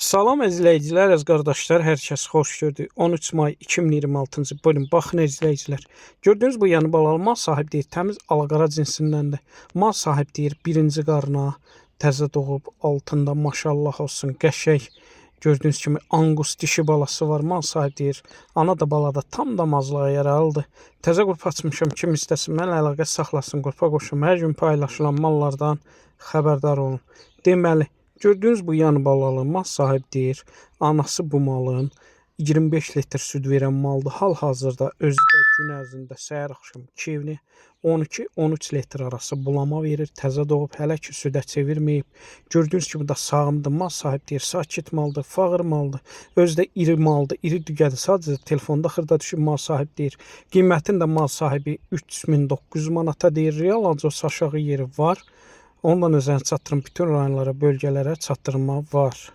Salam izləyicilər, əziz qardaşlar, hər kəs xoş gördük. 13 may 2026-cı bölüm. Baxın izləyicilər. Gördüyünüz bu yəni balalı mal sahib deyir, təmiz alaqara cinsindəndir. Mal sahib deyir, birinci qarına təzə doğub, altında maşallah olsun, qəşəng. Gördüyünüz kimi angus dişi balası var. Mal sahib deyir, ana da balada tam damazlığa yaralıdır. Təzə qrup açmışam, kim istəsin mənlə əlaqə saxlasın, qrupa qoşum. Hər gün paylaşılan mallardan xəbərdar olun. Deməli, gördüyünüz bu yan balalı mal sahib deyir, anası bu malın 25 litr süd verən maldır. Hal-hazırda özü də gün ərzində səhər axşam kevni 12-13 litr arası bulama verir. Təzə doğub, hələ ki südə çevirməyib. Gördüyünüz kimi da sağımdır. Mal sahib deyir, sakit maldır, fağır maldır. Özü də iri maldır, iri dügədir. Sadəcə telefonda xırda düşüb mal sahib deyir. Qiymətini də mal sahibi 3900 manata deyir. Real acos aşağı yeri var. Ondan özünə çatdırım, bütün rayonlara, bölgələrə çatdırma var.